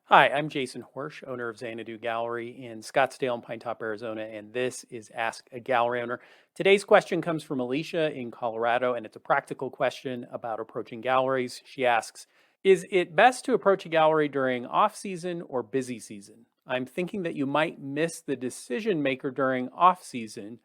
Hi, I'm Jason Horsch, owner of Xanadu Gallery in Scottsdale and Pine Top, Arizona, and this is Ask a Gallery Owner. Today's question comes from Alicia in Colorado, and it's a practical question about approaching galleries. She asks, is it best to approach a gallery during off season or busy season? I'm thinking that you might miss the decision maker during off season,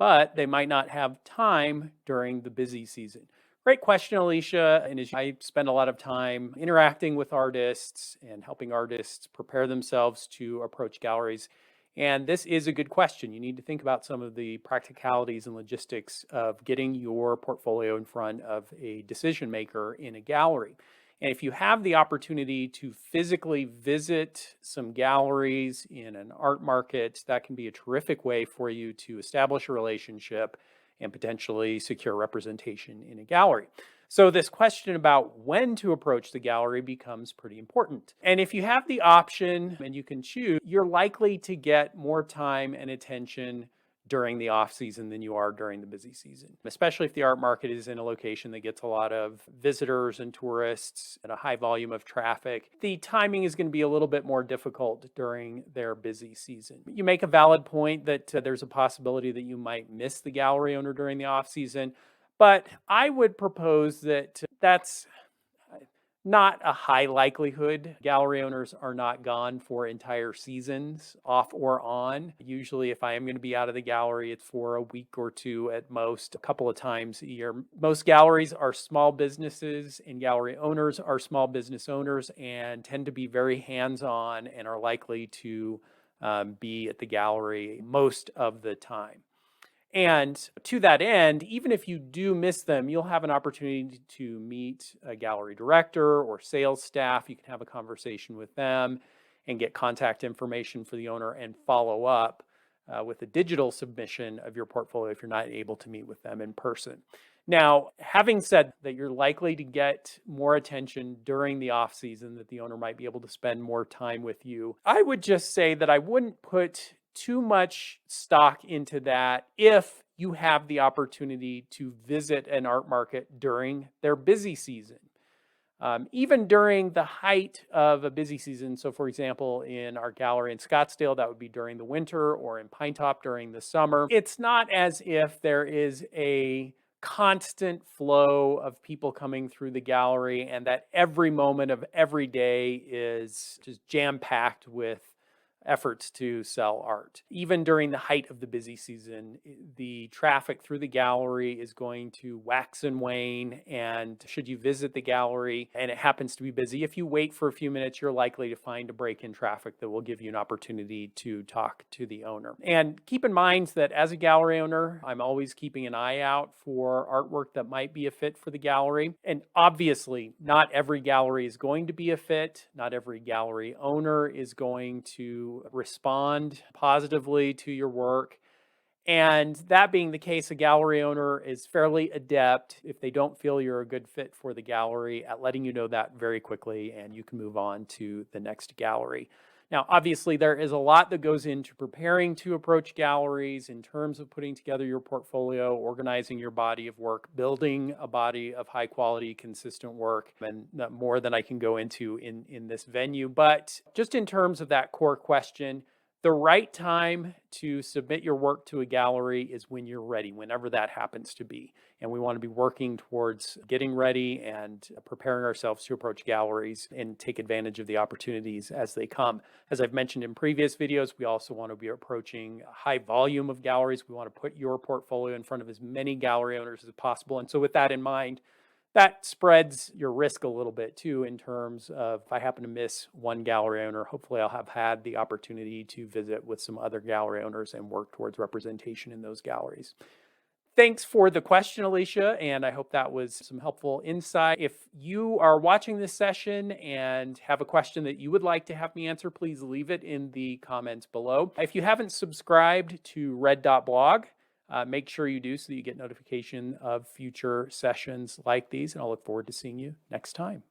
but they might not have time during the busy season. Great question, Alicia. And as I spend a lot of time interacting with artists and helping artists prepare themselves to approach galleries. And this is a good question. You need to think about some of the practicalities and logistics of getting your portfolio in front of a decision maker in a gallery. And if you have the opportunity to physically visit some galleries in an art market, that can be a terrific way for you to establish a relationship and potentially secure representation in a gallery. So, this question about when to approach the gallery becomes pretty important. And if you have the option and you can choose, you're likely to get more time and attention during the off season than you are during the busy season, especially if the art market is in a location that gets a lot of visitors and tourists and a high volume of traffic. The timing is going to be a little bit more difficult during their busy season. You make a valid point that there's a possibility that you might miss the gallery owner during the off season, but I would propose that that's not a high likelihood. Gallery owners are not gone for entire seasons, off or on. Usually, if I am going to be out of the gallery, it's for a week or two at most, a couple of times a year. Most galleries are small businesses, and gallery owners are small business owners and tend to be very hands on and are likely to be at the gallery most of the time. And to that end, even if you do miss them, you'll have an opportunity to meet a gallery director or sales staff. You can have a conversation with them and get contact information for the owner and follow up with a digital submission of your portfolio if you're not able to meet with them in person. Now, having said that, you're likely to get more attention during the off season, that the owner might be able to spend more time with you. I would just say that I wouldn't put too much stock into that if you have the opportunity to visit an art market during their busy season. Even during the height of a busy season, so for example, in our gallery in Scottsdale, that would be during the winter, or in Pine Top during the summer, it's not as if there is a constant flow of people coming through the gallery and that every moment of every day is just jam packed with efforts to sell art. Even during the height of the busy season, the traffic through the gallery is going to wax and wane. And should you visit the gallery and it happens to be busy, if you wait for a few minutes, you're likely to find a break in traffic that will give you an opportunity to talk to the owner. And keep in mind that as a gallery owner, I'm always keeping an eye out for artwork that might be a fit for the gallery. And obviously, not every gallery is going to be a fit. Not every gallery owner is going to respond positively to your work. And that being the case, a gallery owner is fairly adept, if they don't feel you're a good fit for the gallery, at letting you know that very quickly, and you can move on to the next gallery. Now, obviously, there is a lot that goes into preparing to approach galleries in terms of putting together your portfolio, organizing your body of work, building a body of high quality, consistent work, and more than I can go into in this venue. But just in terms of that core question, the right time to submit your work to a gallery is when you're ready, whenever that happens to be. And we want to be working towards getting ready and preparing ourselves to approach galleries and take advantage of the opportunities as they come. As I've mentioned in previous videos, we also want to be approaching a high volume of galleries. We want to put your portfolio in front of as many gallery owners as possible. And so with that in mind, that spreads your risk a little bit too, in terms of if I happen to miss one gallery owner, hopefully I'll have had the opportunity to visit with some other gallery owners and work towards representation in those galleries. Thanks for the question, Alicia, and I hope that was some helpful insight. If you are watching this session and have a question that you would like to have me answer, please leave it in the comments below. If you haven't subscribed to red.blog, make sure you do so that you get notification of future sessions like these, and I'll look forward to seeing you next time.